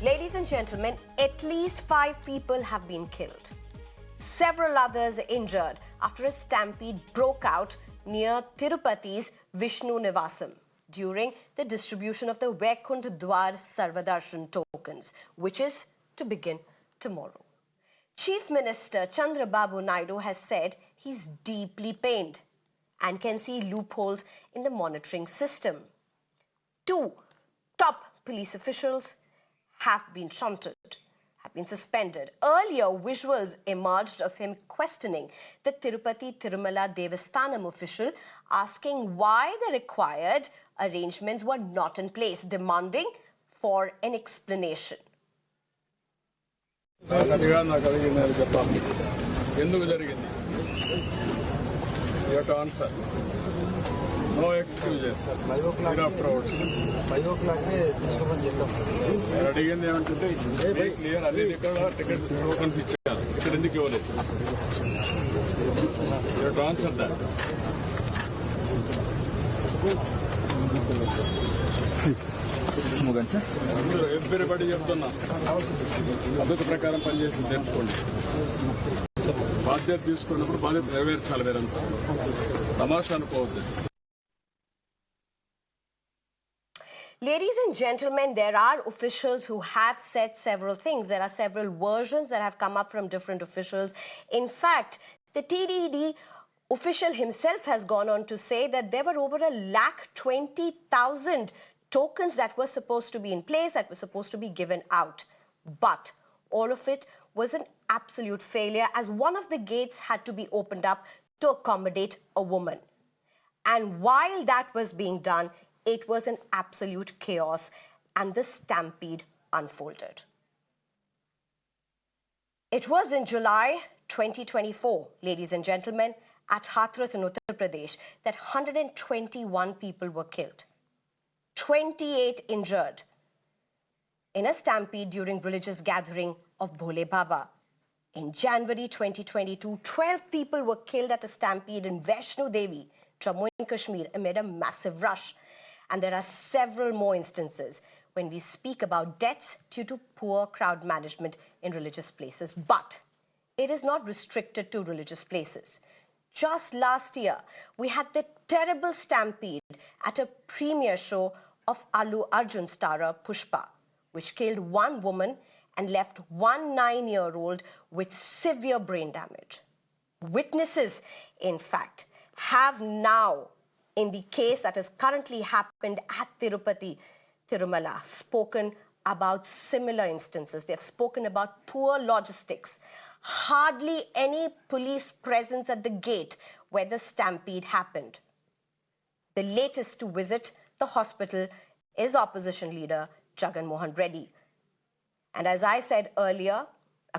Ladies and gentlemen, at least 5 people have been killed. Several others injured after a stampede broke out near Tirupati's Vishnu Niwasam during the distribution of the Vaikunta Dwara Darshanam tokens, which is to begin tomorrow. Chief Minister Chandrababu Naidu has said he's deeply pained and can see loopholes in the monitoring system. 2 top police officials have been suspended. Earlier, visuals emerged of him questioning the Tirupati Tirumala Devasthanam official, asking why the required arrangements were not in place, demanding for an explanation. You have to answer. No excuses. 5 o'clock. 5 o'clock. అడిగింది ఏమంటుంటే clear అన్ని ticket tokens ఇచ్చారు ఇక్కడ ఎందుకు ఇవ్వలేదు answer that everybody చెప్తున్నా పద్ధతి ప్రకారం పనిచేసి తెలుసుకోండి బాధ్యత తీసుకున్నప్పుడు బాధ్యత నెరవేర్చాలి మీరంతా తమాషా అనుకోవద్దు. Ladies and gentlemen, there are officials who have said several things. There are several versions that have come up from different officials. In fact, the TDD official himself has gone on to say that there were over 120,000 tokens that were supposed to be in place, that were supposed to be given out. But all of it was an absolute failure, as one of the gates had to be opened up to accommodate a woman. And while that was being done, it was an absolute chaos, and the stampede unfolded. It was in July 2024, ladies and gentlemen, at Hathras in Uttar Pradesh, that 121 people were killed, 28 injured in a stampede during religious gathering of Bhole Baba. In January 2022, 12 people were killed at a stampede in Vaishno Devi, Jammu and Kashmir, amid a massive rush. And there are several more instances when we speak about deaths due to poor crowd management in religious places. But it is not restricted to religious places. Just last year, we had the terrible stampede at a premiere show of Allu Arjun's star Pushpa, which killed one woman and left one 9-year-old with severe brain damage. Witnesses, in fact, have now, in the case that has currently happened at Tirupati Tirumala, spoken about similar instances. They have spoken about poor logistics, hardly any police presence at the gate where the stampede happened. The latest to visit the hospital is opposition leader Jagan Mohan Reddy. And as I said earlier,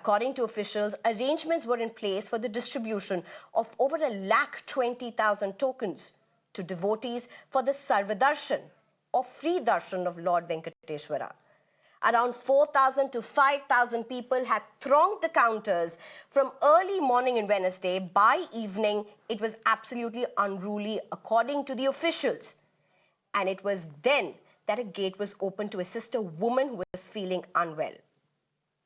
according to officials, arrangements were in place for the distribution of over 120,000 tokens to devotees for the Sarva Darshan, or free darshan of Lord Venkateswara. Around 4,000 to 5,000 people had thronged the counters from early morning on Wednesday. By evening, it was absolutely unruly, according to the officials. And it was then that a gate was opened to assist a woman who was feeling unwell.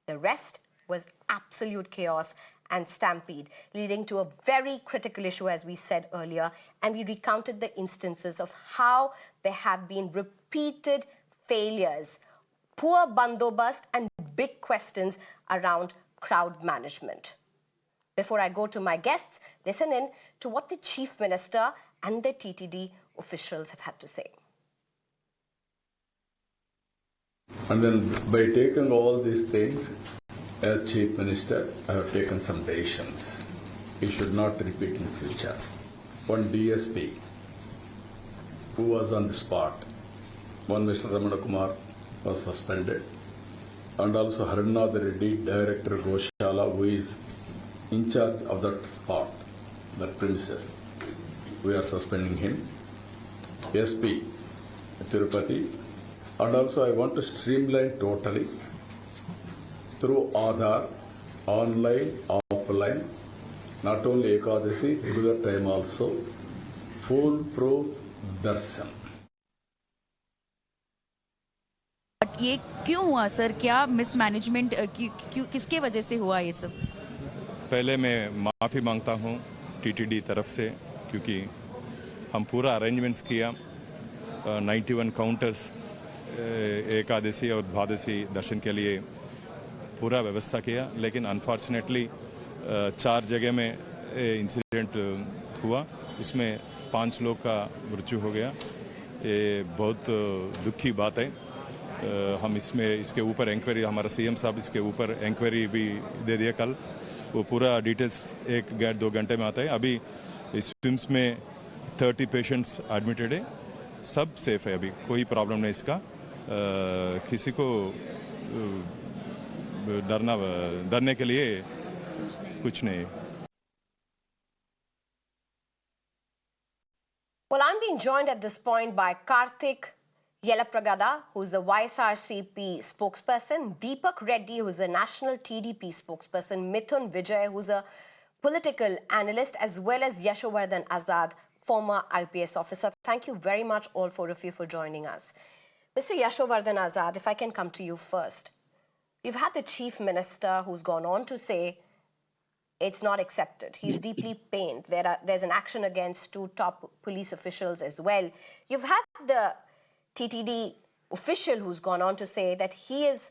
The rest was absolute chaos and stampede, leading to a very critical issue, as we said earlier, and we recounted the instances of how there have been repeated failures, poor bandobast, and big questions around crowd management. Before I go to my guests, listen in to what the Chief Minister and the TTD officials have had to say. And then by taking all these things, as Chief Minister, I have taken some decisions. It should not repeat in future. One DSP who was on the spot, one Mr. Ramana Kumar was suspended, and also Harnath Reddy, Director Goshala, who is in charge of that spot, that premises. We are suspending him. SP Tirupati, and also I want to streamline totally through Aadhaar, online, offline, not only Ekadasi, regular time also, foolproof darshan. But ये क्यों हुआ sir? क्या mismanagement, किसके वजह से हुआ ये सब? पहले मैं माफ़ी मांगता हूँ टीटीडी तरफ से, क्योंकि हम पूरा अरेंजमेंट्स किया, 91 काउंटर्स एकादशी और द्वादशी दर्शन के लिए पूरा व्यवस्था किया, लेकिन अनफॉर्चुनेटली 4 जगह में इंसिडेंट हुआ, उसमें 5 लोग का मृत्यु हो गया। ये बहुत दुखी बात है। हम इसके ऊपर इंक्वायरी, हमारा सीएम साहब इसके ऊपर इंक्वायरी भी दे दिया कल, वो पूरा डिटेल्स 1-2 घंटे में आता है। अभी इस फिल्म्स में 30 पेशेंट्स एडमिटेड है, सब सेफ है, अभी कोई प्रॉब्लम नहीं इसका। किसी को डरने के लिए कुछ नहीं है। Well, I'm being joined at this point by Karthik Yelapragada, who's the YSRCP spokesperson, Deepak Reddy, who's a national TDP spokesperson, Mithun Vijay, who's a political analyst, as well as Yashovardhan Azad, former IPS officer. Thank you very much, all 4 of you, for joining us. Mr. Yashovardhan Azad, if I can come to you first. You've had the Chief Minister who's gone on to say it's not accepted. He's deeply pained. There's an action against 2 top police officials as well. You've had the TTD official who's gone on to say that he's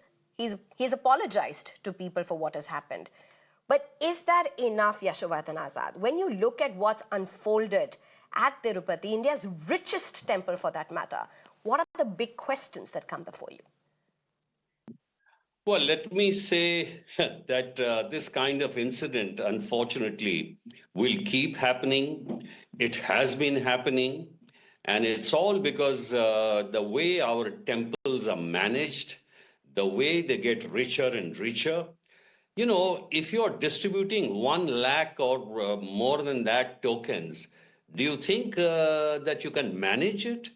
apologized to people for what has happened. But is that enough, Yashovardhan Azad? When you look at what's unfolded at Tirupati, India's richest temple for that matter, what are the big questions that come before you? Well, let me say that this kind of incident, unfortunately, will keep happening. It has been happening. And it's all because the way our temples are managed, the way they get richer and richer. You know, if you're distributing 1 lakh or more than that tokens, do you think that you can manage it?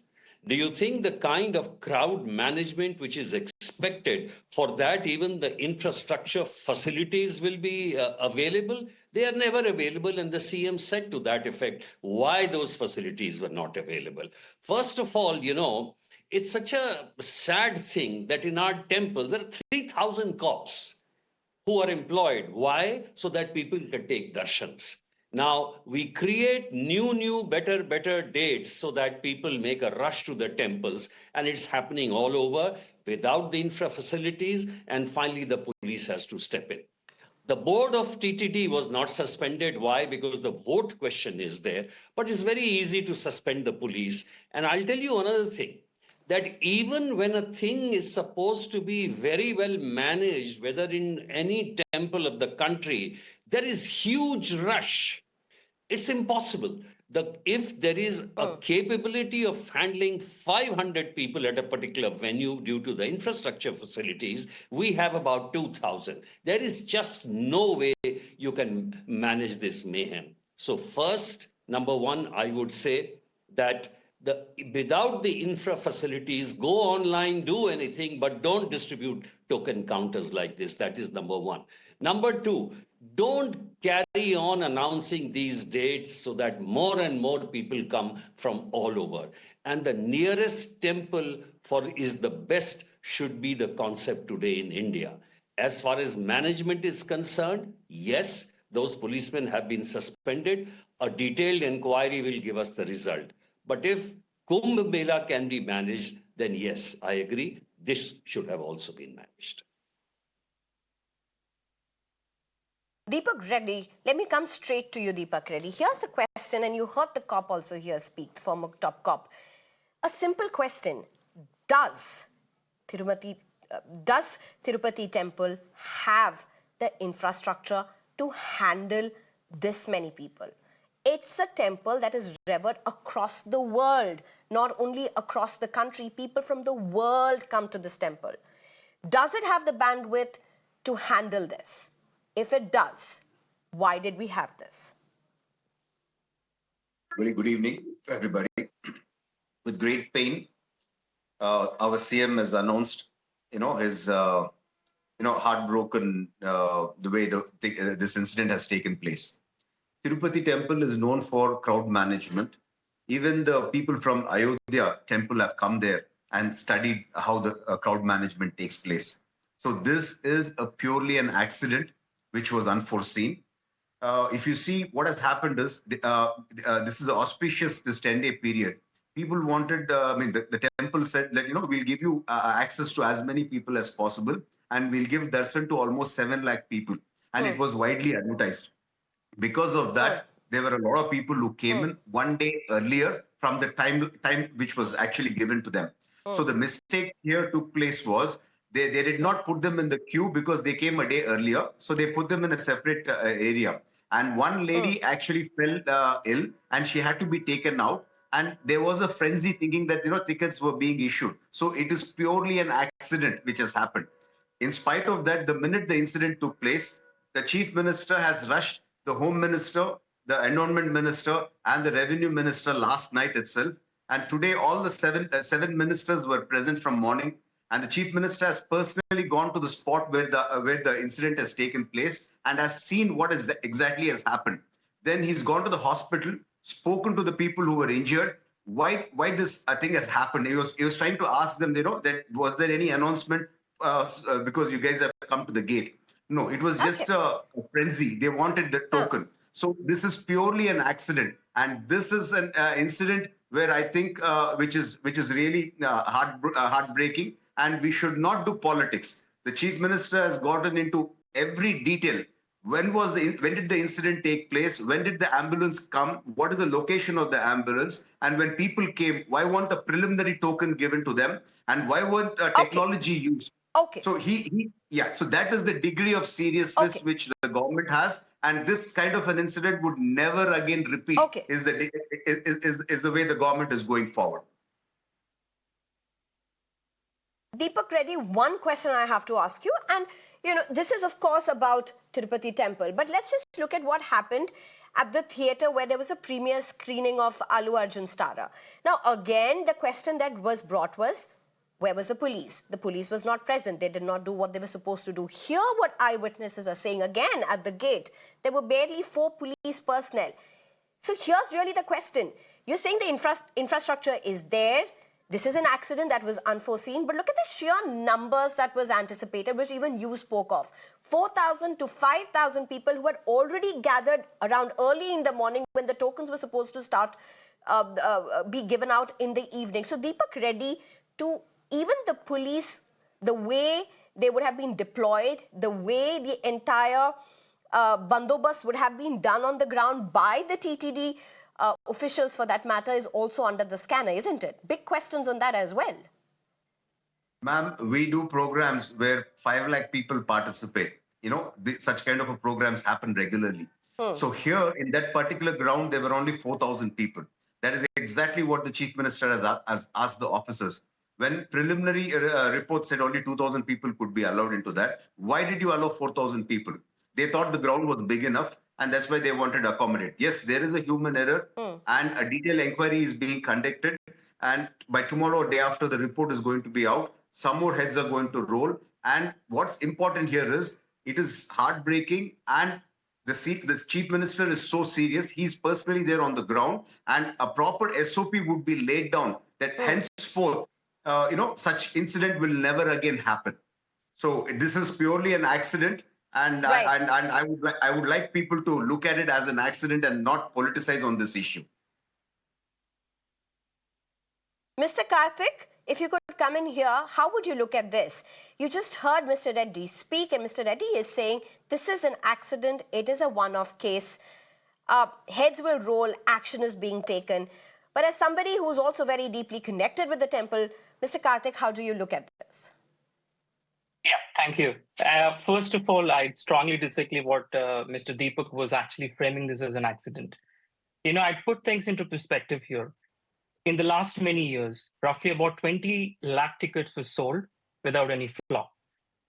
Do you think the kind of crowd management which is expected, for that even the infrastructure facilities will be available? They are never available, and the CM said to that effect why those facilities were not available. First of all, you know, it's such a sad thing that in our temple there are 3,000 cops who are employed. Why? So that people can take darshans. Now, we create new, better dates so that people make a rush to the temples, and it's happening all over without the infra facilities, and finally the police has to step in. The board of TTD was not suspended. Why? Because the vote question is there, but it's very easy to suspend the police. And I'll tell you another thing, that even when a thing is supposed to be very well managed, whether in any temple of the country, there is huge rush. It's impossible. If there is a capability of handling 500 people at a particular venue due to the infrastructure facilities, we have about 2,000. There is just no way you can manage this mayhem. So first, number one, I would say that without the infra facilities, go online, do anything, but don't distribute token counters like this. That is number one. Number two, don't carry on announcing these dates so that more and more people come from all over. And the nearest temple is the best should be the concept today in India. As far as management is concerned, yes, those policemen have been suspended. A detailed inquiry will give us the result. But if Kumbh Mela can be managed, then yes, I agree, this should have also been managed. Deepak Reddy, let me come straight to you, Deepak Reddy. Here's the question, and you heard the cop also here speak, the former top cop. A simple question: Does Tirupati Temple have the infrastructure to handle this many people? It's a temple that is revered across the world, not only across the country. People from the world come to this temple. Does it have the bandwidth to handle this? If it does, why did we have this? Very good evening, everybody. With great pain, our CM has announced, his, heartbroken the way this incident has taken place. Tirupati Temple is known for crowd management. Even the people from Ayodhya temple have come there and studied how the crowd management takes place. So this is a purely an accident which was unforeseen. If you see what has happened is this is an auspicious this 10-day period. People wanted, the temple said that, we'll give you access to as many people as possible, and we'll give darshan to almost 7 lakh people. And it was widely advertised. Because of that, there were a lot of people who came in one day earlier from the time which was actually given to them. So the mistake here took place was they did not put them in the queue because they came a day earlier. So they put them in a separate area. And one lady actually fell ill and she had to be taken out. And there was a frenzy thinking that, tickets were being issued. So it is purely an accident which has happened. In spite of that, the minute the incident took place, the chief minister has rushed the home minister, the environment minister, and the revenue minister last night itself. And today, all the seven ministers were present from morning. And the chief minister has personally gone to the spot where the incident has taken place and has seen what is exactly has happened. Then he's gone to the hospital, spoken to the people who were injured. Why this thing has happened? He was trying to ask them, that was there any announcement because you guys have come to the gate? No, it was just a frenzy. They wanted the token. So this is purely an accident, and this is an incident where I think which is really heartbreaking, and we should not do politics. The chief minister has gotten into every detail. When did the incident take place? When did the ambulance come? What is the location of the ambulance? And when people came, why weren't a preliminary token given to them? And why weren't technology used? Okay. So so that is the degree of seriousness which the government has, and this kind of an incident would never again repeat. Is the way the government is going forward. Deepak, Reddy, one question I have to ask you, and this is of course about Tirupati Temple, but let's just look at what happened at the theatre where there was a premiere screening of Allu Arjun's Tara. Now again, the question that was brought was, where was the police? The police was not present. They did not do what they were supposed to do. Here, what eyewitnesses are saying again at the gate, there were barely 4 police personnel. So here's really the question. You're saying the infrastructure is there. This is an accident that was unforeseen. But look at the sheer numbers that was anticipated, which even you spoke of. 4,000 to 5,000 people who had already gathered around early in the morning when the tokens were supposed to start, be given out in the evening. So Deepak, Reddy, to even the police, the way they would have been deployed, the way the entire bandobast would have been done on the ground by the TTD officials for that matter is also under the scanner, isn't it? Big questions on that as well. Ma'am, we do programs where 5 lakh people participate. Such kind of programs happen regularly. So here in that particular ground, there were only 4,000 people. That is exactly what the chief minister has asked the officers. When preliminary reports said only 2,000 people could be allowed into that, why did you allow 4,000 people? They thought the ground was big enough, and that's why they wanted to accommodate. Yes, there is a human error, and a detailed inquiry is being conducted. And by tomorrow or day after, the report is going to be out. Some more heads are going to roll. And what's important here is, it is heartbreaking, and the chief minister is so serious. He's personally there on the ground, and a proper SOP would be laid down that henceforth, such incident will never again happen. So this is purely an accident, and I would like people to look at it as an accident and not politicize on this issue. Mr. Karthik, if you could come in here, how would you look at this? You just heard Mr. Reddy speak, and Mr. Reddy is saying this is an accident, it is a one-off case, heads will roll, action is being taken. But as somebody who's also very deeply connected with the temple, Mr. Karthik, how do you look at this? Yeah, thank you. First of all, I strongly disagree what Mr. Deepak was actually framing this as an accident. I'd put things into perspective here. In the last many years, roughly about 20 lakh tickets were sold without any flaw.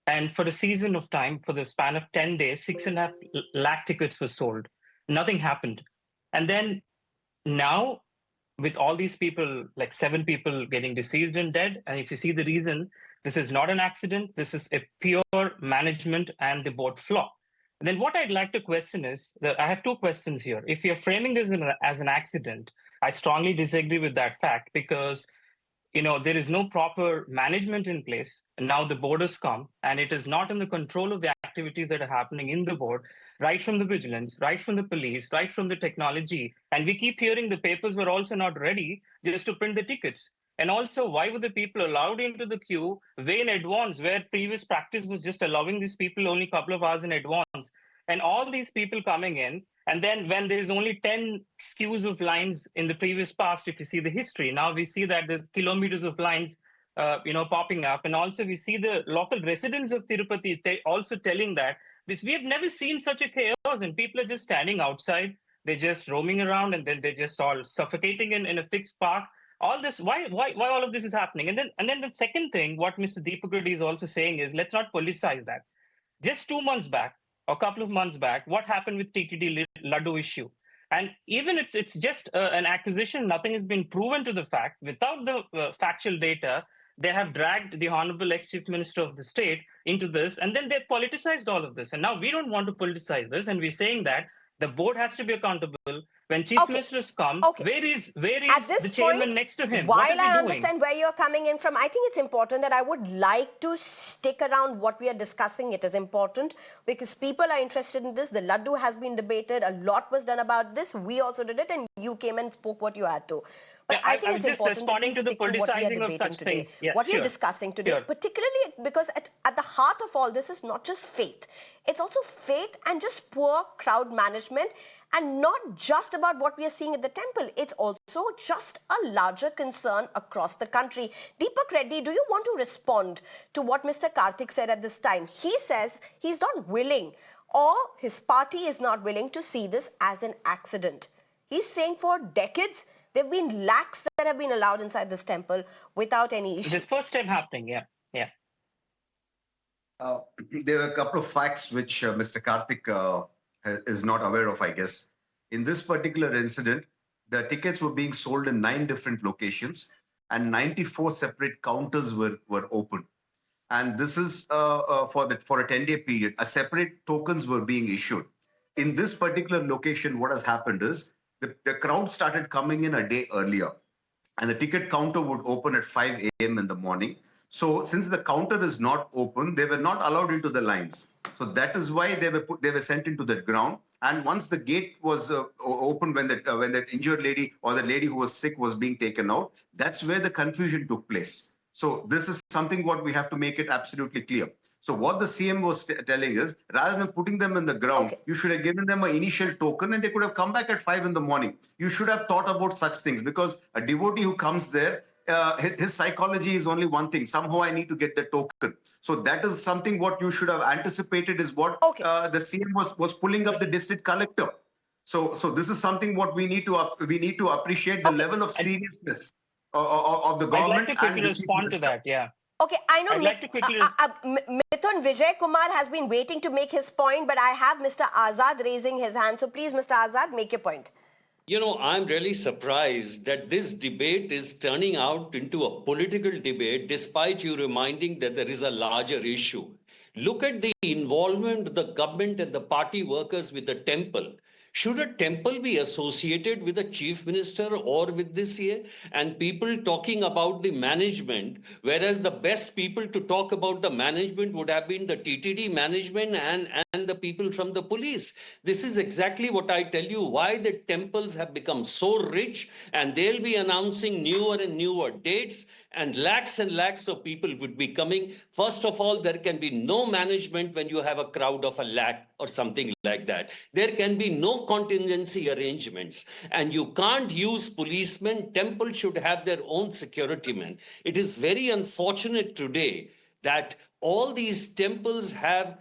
And for the season of time, for the span of 10 days, 6.5 lakh tickets were sold. Nothing happened. And then now, with all these people, like 7 people getting deceased and dead, and if you see the reason, this is not an accident, this is a pure management and the board flaw. And then what I'd like to question is, that I have 2 questions here. If you're framing this as an accident, I strongly disagree with that fact, because there is no proper management in place. And now the board has come, and it is not in the control of the activities that are happening in the board, right from the vigilance, right from the police, right from the technology. And we keep hearing the papers were also not ready just to print the tickets. And also, why were the people allowed into the queue way in advance, where previous practice was just allowing these people only a couple of hours in advance? And all these people coming in, and then when there is only 10 skews of lines in the previous past, if you see the history, now we see that there's kilometers of lines, popping up. And also we see the local residents of Tirupati also telling that we have never seen such a chaos, and people are just standing outside. They're just roaming around, and then they're just all suffocating in a fixed park. All this, why all of this is happening? And then the second thing, what Mr. Deepak Reddy is also saying is, let's not politicize that. Just 2 months back, a couple of months back, what happened with TTD Laddu issue? And even it's just an accusation, nothing has been proven to the fact. Without the factual data, they have dragged the Honorable ex-Chief Minister of the state into this, and then they politicized all of this. And now we don't want to politicize this, and we're saying that the board has to be accountable. When chief ministers come, where is the chairman next to him? While I understand where you're coming in from, I think it's important that I would like to stick around what we are discussing. It is important because people are interested in this. The Laddu has been debated. A lot was done about this. We also did it, and you came and spoke what you had to. But I think it's important that we stick to what we are debating today, what we are discussing today, particularly because at the heart of all this is not just faith. It's also faith and just poor crowd management, and not just about what we are seeing at the temple. It's also just a larger concern across the country. Deepak Reddy, do you want to respond to what Mr. Karthik said at this time? He says he's not willing, or his party is not willing to see this as an accident. He's saying for decades, there have been lakhs that have been allowed inside this temple without any issue. This first time happening, yeah. There are a couple of facts which Mr. Karthik is not aware of, I guess. In this particular incident, the tickets were being sold in 9 different locations, and 94 separate counters were open. And this is for a 10-day period. A separate tokens were being issued. In this particular location, what has happened is the crowd started coming in a day earlier, and the ticket counter would open at 5 a.m. in the morning. So since the counter is not open, they were not allowed into the lines. So that is why they were sent into the ground. And once the gate was opened, when that injured lady or the lady who was sick was being taken out, that's where the confusion took place. So this is something what we have to make it absolutely clear. So what the CM was telling is, rather than putting them in the ground, you should have given them an initial token, and they could have come back at 5 in the morning. You should have thought about such things, because a devotee who comes there, his psychology is only one thing. Somehow I need to get the token. So that is something what you should have anticipated, is what the CM was pulling up the district collector. So this is something what we need to appreciate, the level of seriousness of the government. I'd like to quickly respond to that, yeah. Okay, I know I'd Mithun Vijay Kumar has been waiting to make his point, but I have Mr. Azad raising his hand. So please, Mr. Azad, make your point. I'm really surprised that this debate is turning out into a political debate, despite you reminding that there is a larger issue. Look at the involvement of the government and the party workers with the temple. Should a temple be associated with a chief minister or with this year? And people talking about the management, whereas the best people to talk about the management would have been the TTD management and the people from the police. This is exactly what I tell you, why the temples have become so rich, and they'll be announcing newer and newer dates, and lakhs of people would be coming. First of all, there can be no management when you have a crowd of 1 lakh or something like that. There can be no contingency arrangements, and you can't use policemen. Temple should have their own security men. It is very unfortunate today that all these temples have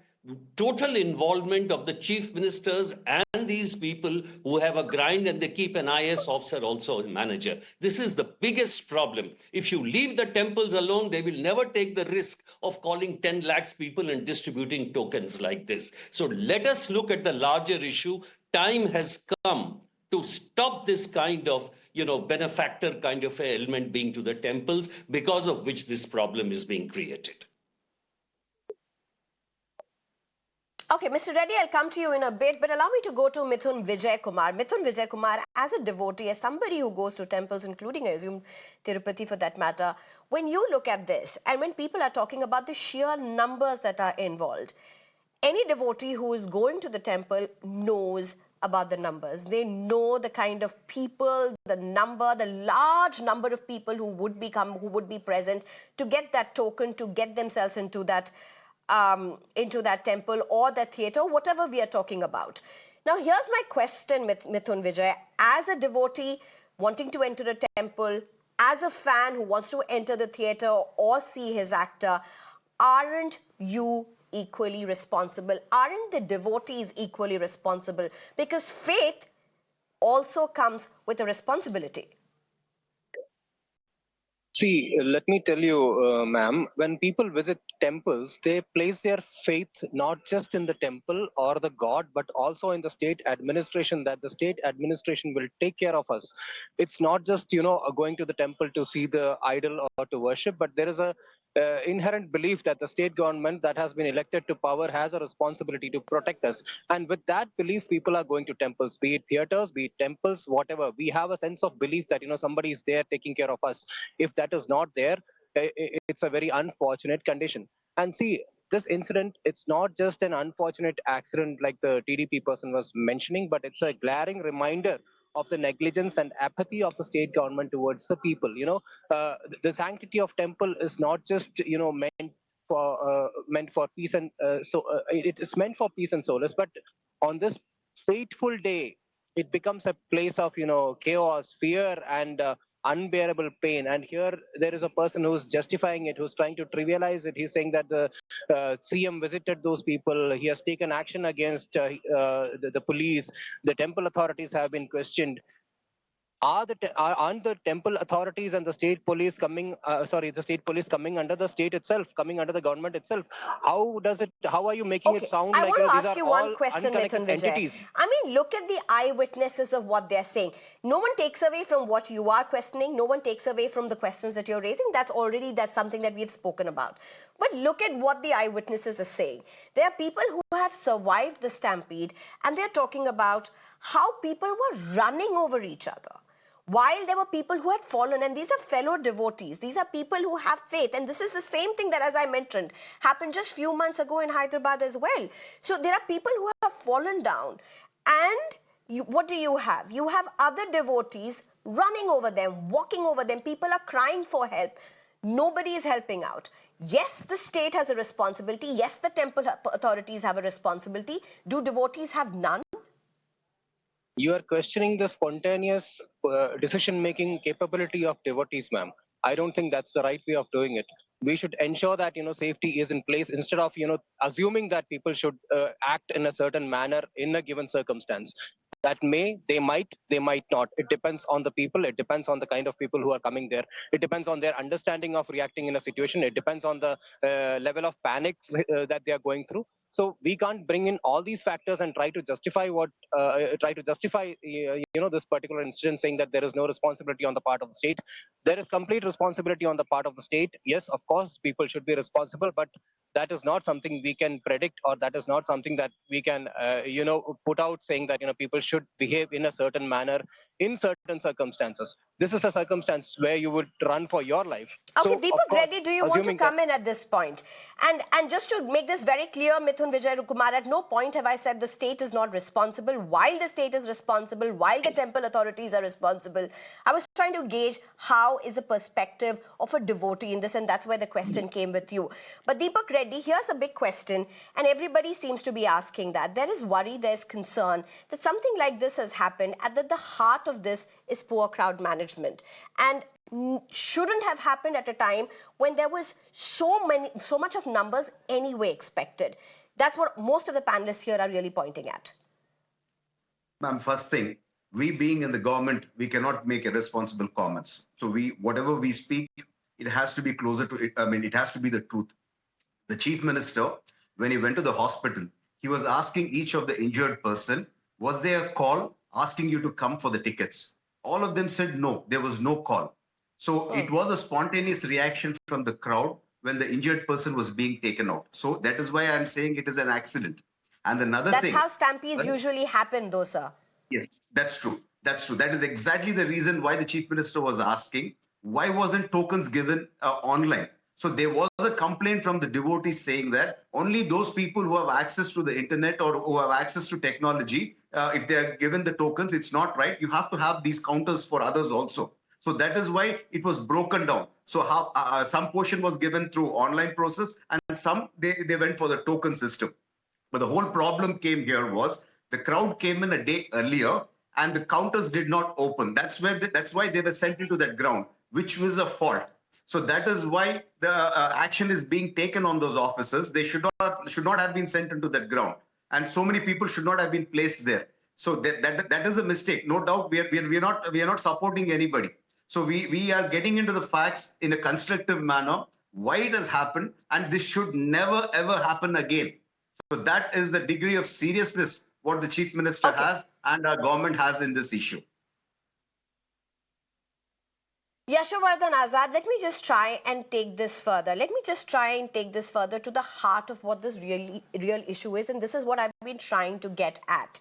total involvement of the chief ministers and these people who have a grind, and they keep an IS officer also a manager. This is the biggest problem. If you leave the temples alone, they will never take the risk of calling 10 lakhs people and distributing tokens like this. So let us look at the larger issue. Time has come to stop this kind of benefactor kind of element being to the temples, because of which this problem is being created. Okay, Mr. Reddy, I'll come to you in a bit, but allow me to go to Mithun Vijay Kumar. Mithun Vijay Kumar, as a devotee, as somebody who goes to temples, including, I assume, Tirupati for that matter, when you look at this, and when people are talking about the sheer numbers that are involved, any devotee who is going to the temple knows about the numbers. They know the kind of people, the large number of people who would be present to get that token, to get themselves into that temple or that theatre, whatever we are talking about. Now, here's my question, Mithun Vijay. As a devotee wanting to enter a temple, as a fan who wants to enter the theatre or see his actor, aren't you equally responsible? Aren't the devotees equally responsible? Because faith also comes with a responsibility. See, let me tell you, ma'am, when people visit temples, they place their faith not just in the temple or the god, but also in the state administration, that the state administration will take care of us. It's not just, going to the temple to see the idol or to worship, but there is a inherent belief that the state government that has been elected to power has a responsibility to protect us. And with that belief, people are going to temples, be it theaters, be it temples, whatever. We have a sense of belief that, somebody is there taking care of us. If that is not there, it's a very unfortunate condition. And see, this incident, it's not just an unfortunate accident like the TDP person was mentioning, but it's a glaring reminder of the negligence and apathy of the state government towards the people. The sanctity of temple is not just meant for peace and it is meant for peace and solace. But on this fateful day, it becomes a place of chaos, fear, and unbearable pain. And here there is a person who's justifying it, who's trying to trivialize it. He's saying that the CM visited those people. He has taken action against the police. The temple authorities have been questioned. Aren't the temple authorities and the state police coming? The state police coming under the state itself, coming under the government itself? How are you making it sound I like want to these ask are you all one question, unconnected Mithun Vijay. entities? I mean, look at the eyewitnesses of what they're saying. No one takes away from what you are questioning. No one takes away from the questions that you're raising. That's something that we've spoken about. But look at what the eyewitnesses are saying. There are people who have survived the stampede, and they're talking about how people were running over each other, while there were people who had fallen. And these are fellow devotees. These are people who have faith. And this is the same thing that, as I mentioned, happened just a few months ago in Hyderabad as well. So there are people who have fallen down. And what do you have? You have other devotees running over them, walking over them. People are crying for help. Nobody is helping out. Yes, the state has a responsibility. Yes, the temple authorities have a responsibility. Do devotees have none? You are questioning the spontaneous decision-making capability of devotees, ma'am. I don't think that's the right way of doing it. We should ensure that safety is in place instead of assuming that people should act in a certain manner in a given circumstance. That they might not. It depends on the people. It depends on the kind of people who are coming there. It depends on their understanding of reacting in a situation. It depends on the level of panic that they are going through. So we can't bring in all these factors and try to justify this particular incident, saying that there is no responsibility on the part of the state. There is complete responsibility on the part of the state. Yes, of course, people should be responsible, but that is not something we can predict, or that is not something that we can put out saying that people should behave in a certain manner in certain circumstances. This is a circumstance where you would run for your life. Okay, So, Deepak, Reddy, do you want to come in at this point? And just to make this very clear, Mithun Vijay Kumar, at no point have I said the state is not responsible. While the state is responsible, while the temple authorities are responsible, I was trying to gauge how is the perspective of a devotee in this, and that's where the question came with you. But Deepak, Reddy, here's a big question, and everybody seems to be asking that. There is worry, there's concern that something like this has happened, and that the heart of this is poor crowd management. And shouldn't have happened at a time when there was so much of numbers anyway expected. That's what most of the panelists here are really pointing at. Ma'am, first thing, we being in the government, we cannot make irresponsible comments. So whatever we speak, it has to be closer to it. I mean, it has to be the truth. The chief minister, when he went to the hospital, he was asking each of the injured person, was there a call asking you to come for the tickets? All of them said no, there was no call. So it was a spontaneous reaction from the crowd when the injured person was being taken out. So that is why I'm saying it is an accident. And another That's thing. how stampedes Right? usually happen, though, sir. Yes, that's true. That's true. That is exactly the reason why the chief minister was asking why wasn't tokens given online. So there was a complaint from the devotees saying that only those people who have access to the internet or who have access to technology, if they are given the tokens, it's not right. You have to have these counters for others also. So that is why it was broken down. So how some portion was given through online process and some they went for the token system. But the whole problem came here was the crowd came in a day earlier and the counters did not open. That's why they were sent into that ground, which was a fault. So that is why the action is being taken on those officers. They should not have been sent into that ground, and so many people should not have been placed there. So that is a mistake. No doubt, we are not supporting anybody. So we are getting into the facts in a constructive manner. Why it has happened, and this should never ever happen again. So that is the degree of seriousness what the chief minister has and our government has in this issue. Yashovardhan Azad, let me just try and take this further. Let me just try and take this further to the heart of what this real issue is. And this is what I've been trying to get at.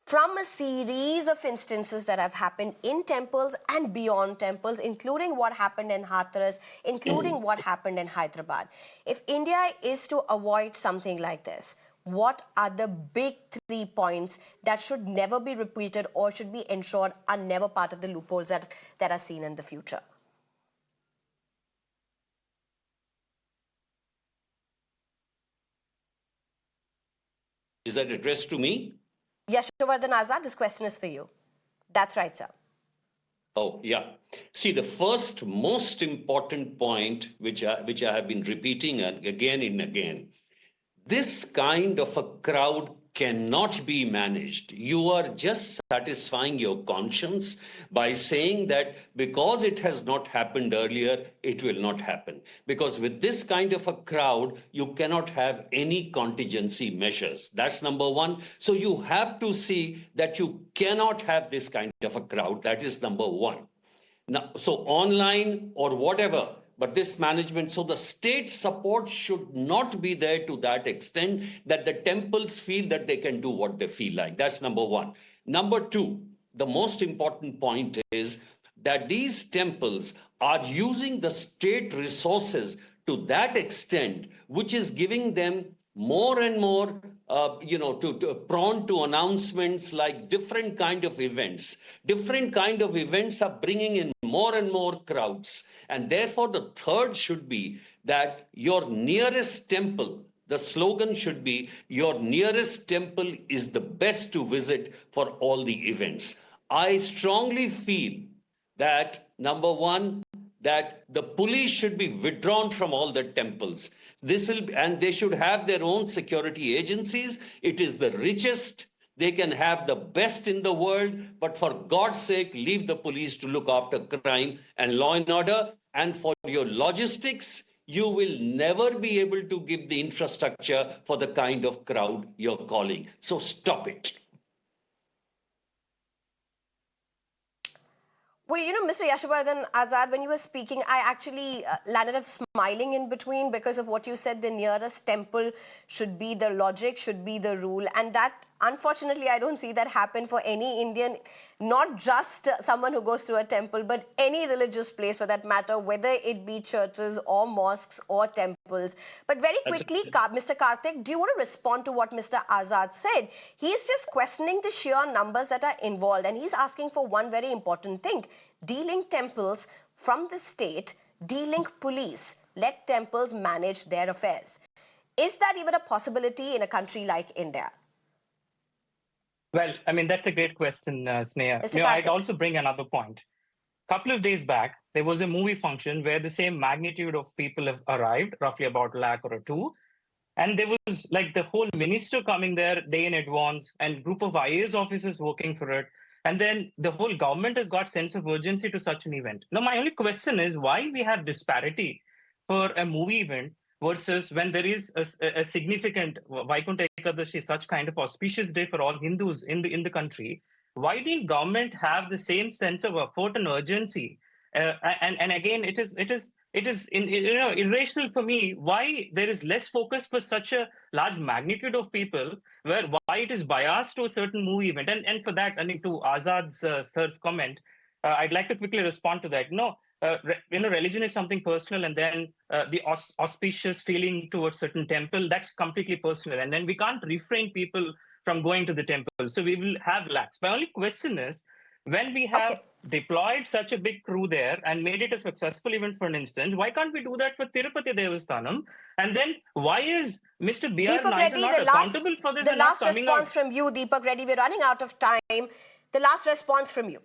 From a series of instances that have happened in temples and beyond temples, including what happened in Hathras, including what happened in Hyderabad. If India is to avoid something like this, what are the big 3 points that should never be repeated or should be ensured are never part of the loopholes that are seen in the future? Is that addressed to me? Yashovardhan Azad, this question is for you. That's right, sir. Oh, yeah. See, the first most important point, which I have been repeating again and again, this kind of a crowd cannot be managed. You are just satisfying your conscience by saying that because it has not happened earlier, it will not happen. Because with this kind of a crowd, you cannot have any contingency measures. That's number one. So you have to see that you cannot have this kind of a crowd. That is number one. Now, so online or whatever, but this management, so the state support should not be there to that extent that the temples feel that they can do what they feel like. That's number one. Number two, the most important point is that these temples are using the state resources to that extent, which is giving them more and more, prone to announcements like different kind of events. Different kind of events are bringing in more and more crowds. And therefore, the third should be that your nearest temple, the slogan should be, your nearest temple is the best to visit for all the events. I strongly feel that, number one, that the police should be withdrawn from all the temples. And they should have their own security agencies. It is the richest. They can have the best in the world, but for God's sake, leave the police to look after crime and law and order. And for your logistics, you will never be able to give the infrastructure for the kind of crowd you're calling. So stop it. Well, Mr. Yashovardhan Azad, when you were speaking, I actually landed up smiling in between because of what you said. The nearest temple should be the logic, should be the rule. And that, unfortunately, I don't see that happen for any Indian, not just someone who goes to a temple, but any religious place for that matter, whether it be churches or mosques or temples. But very quickly, Mr. Karthik, do you want to respond to what Mr. Azad said? He's just questioning the sheer numbers that are involved, and he's asking for one very important thing. De-link temples from the state, de-link police, let temples manage their affairs. Is that even a possibility in a country like India? Well, I mean, that's a great question, Sneha. I'd also bring another point. A couple of days back, there was a movie function where the same magnitude of people have arrived, roughly about a lakh or two. And there was like the whole minister coming there day in advance and group of IAS officers working for it. And then the whole government has got sense of urgency to such an event. Now, my only question is why we have disparity for a movie event versus when there is a significant Vaikunta Ekadashi, such kind of auspicious day for all Hindus in the country. Why didn't government have the same sense of effort and urgency? And again, it is it is irrational for me why there is less focus for such a large magnitude of people, why it is biased to a certain movie event. And for that, I mean, to Azad's third comment, I'd like to quickly respond to that. No, religion is something personal, and then the auspicious feeling towards certain temple, that's completely personal. And then we can't refrain people from going to the temple. So we will have lacks. My only question is, when we have deployed such a big crew there and made it a successful event, for an instance, why can't we do that for Tirupati Devasthanam? And then why is Mr. B.R. Deepak Naidu Reddy, not accountable for this? The and not last coming response out? from you, Deepak Reddy. We're running out of time. The last response from you.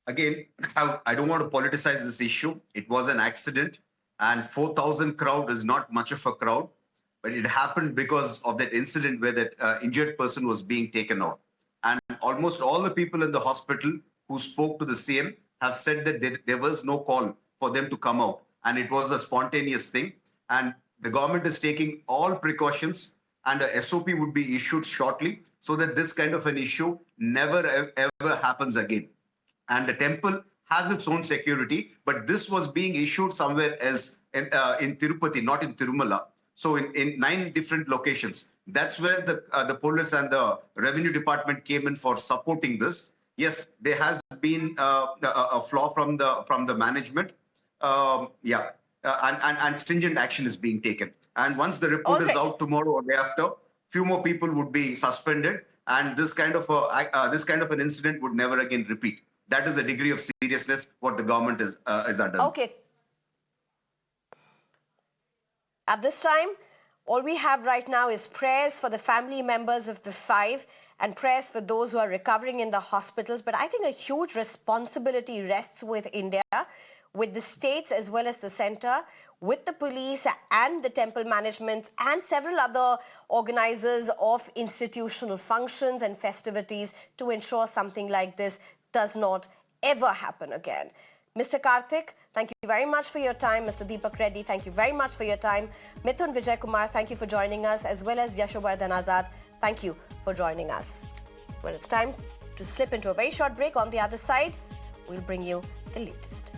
Again, I don't want to politicize this issue. It was an accident, and 4,000 crowd is not much of a crowd, but it happened because of that incident where that injured person was being taken out. And almost all the people in the hospital who spoke to the CM have said that there was no call for them to come out, and it was a spontaneous thing. And the government is taking all precautions, and a SOP would be issued shortly so that this kind of an issue never ever happens again. And the temple has its own security, but this was being issued somewhere else in Tirupati, not in Tirumala. So in 9 different locations. That's where the police and the revenue department came in for supporting this. Yes, there has been a flaw from the management. And stringent action is being taken. And once the report is out tomorrow or day after, few more people would be suspended, and this kind of an incident would never again repeat. That is the degree of seriousness what the government is under. Okay. At this time, all we have right now is prayers for the family members of the 5 and prayers for those who are recovering in the hospitals. But I think a huge responsibility rests with India, with the states as well as the center, with the police and the temple management and several other organizers of institutional functions and festivities to ensure something like this does not ever happen again. Mr. Karthik, thank you very much for your time. Mr. Deepak Reddy, thank you very much for your time. Mithun Vijay Kumar, thank you for joining us, as well as Yashovardhan Azad, thank you for joining us. Well, it's time to slip into a very short break. On the other side, we'll bring you the latest.